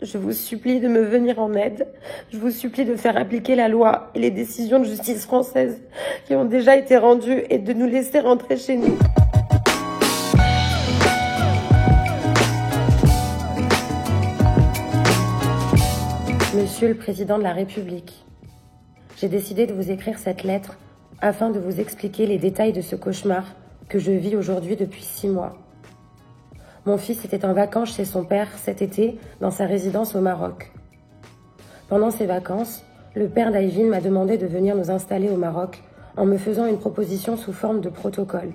Je vous supplie de me venir en aide. Je vous supplie de faire appliquer la loi et les décisions de justice françaises qui ont déjà été rendues et de nous laisser rentrer chez nous. Monsieur le Président de la République, j'ai décidé de vous écrire cette lettre afin de vous expliquer les détails de ce cauchemar que je vis aujourd'hui depuis 6 mois. Mon fils était en vacances chez son père cet été dans sa résidence au Maroc. Pendant ces vacances, le père d'Ayvin m'a demandé de venir nous installer au Maroc en me faisant une proposition sous forme de protocole.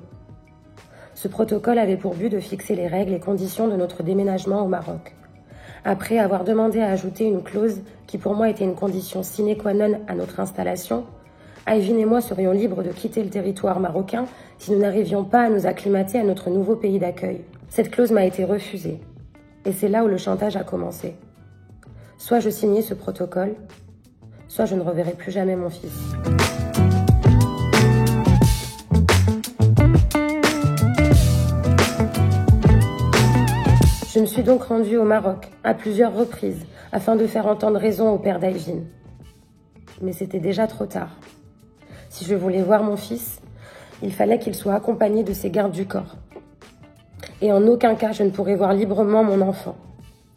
Ce protocole avait pour but de fixer les règles et conditions de notre déménagement au Maroc. Après avoir demandé à ajouter une clause qui pour moi était une condition sine qua non à notre installation, Ayvin et moi serions libres de quitter le territoire marocain si nous n'arrivions pas à nous acclimater à notre nouveau pays d'accueil. Cette clause m'a été refusée. Et c'est là où le chantage a commencé. Soit je signais ce protocole, soit je ne reverrai plus jamais mon fils. Je me suis donc rendue au Maroc à plusieurs reprises afin de faire entendre raison au père d'Ayvin. Mais c'était déjà trop tard. Si je voulais voir mon fils, il fallait qu'il soit accompagné de ses gardes du corps. Et en aucun cas je ne pourrais voir librement mon enfant.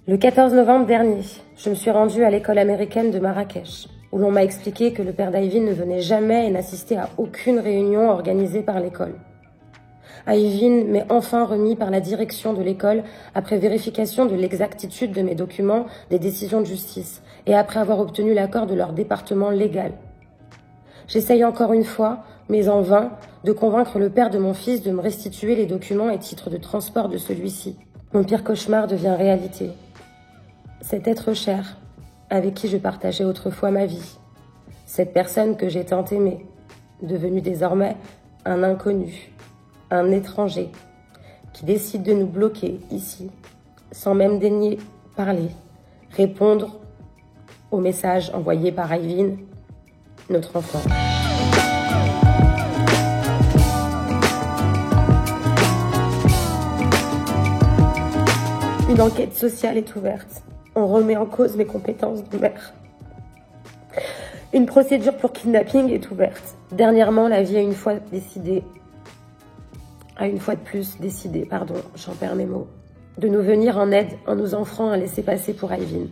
Le 14 novembre dernier, je me suis rendue à l'école américaine de Marrakech, où l'on m'a expliqué que le père d'Ayvin ne venait jamais et n'assistait à aucune réunion organisée par l'école. Ayvin m'est enfin remis par la direction de l'école après vérification de l'exactitude de mes documents, des décisions de justice, et après avoir obtenu l'accord de leur département légal. J'essaye encore une fois, mais en vain, de convaincre le père de mon fils de me restituer les documents et titres de transport de celui-ci. Mon pire cauchemar devient réalité. Cet être cher, avec qui je partageais autrefois ma vie. Cette personne que j'ai tant aimée, devenue désormais un inconnu, un étranger, qui décide de nous bloquer ici, sans même daigner parler, répondre aux messages envoyés par Ayvin, notre enfant. Une enquête sociale est ouverte. On remet en cause mes compétences de mère. Une procédure pour kidnapping est ouverte. Dernièrement, la vie a une fois de plus décidé, j'en perds mes mots, de nous venir en aide en nous offrant un laissez-passer pour Ayvin.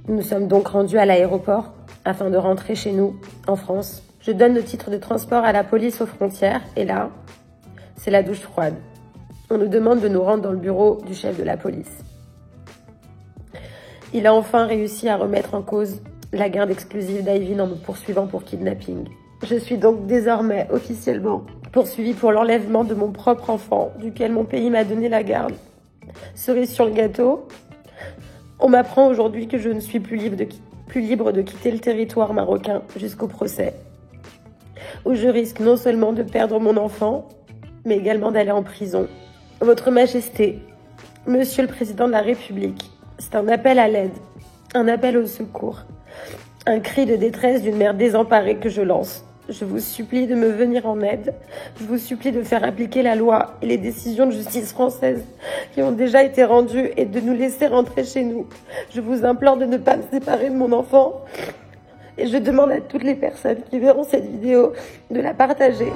Nous nous sommes donc rendus à l'aéroport afin de rentrer chez nous, en France. Je donne le titre de transport à la police aux frontières et là, c'est la douche froide. On nous demande de nous rendre dans le bureau du chef de la police. Il a enfin réussi à remettre en cause la garde exclusive d'Ayvin en me poursuivant pour kidnapping. Je suis donc désormais officiellement poursuivie pour l'enlèvement de mon propre enfant, duquel mon pays m'a donné la garde. Cerise sur le gâteau, on m'apprend aujourd'hui que je ne suis plus libre de quitter le territoire marocain jusqu'au procès, où je risque non seulement de perdre mon enfant, mais également d'aller en prison. Votre Majesté, Monsieur le Président de la République, c'est un appel à l'aide, un appel au secours, un cri de détresse d'une mère désemparée que je lance. Je vous supplie de me venir en aide. Je vous supplie de faire appliquer la loi et les décisions de justice françaises qui ont déjà été rendues et de nous laisser rentrer chez nous. Je vous implore de ne pas me séparer de mon enfant. Et je demande à toutes les personnes qui verront cette vidéo de la partager.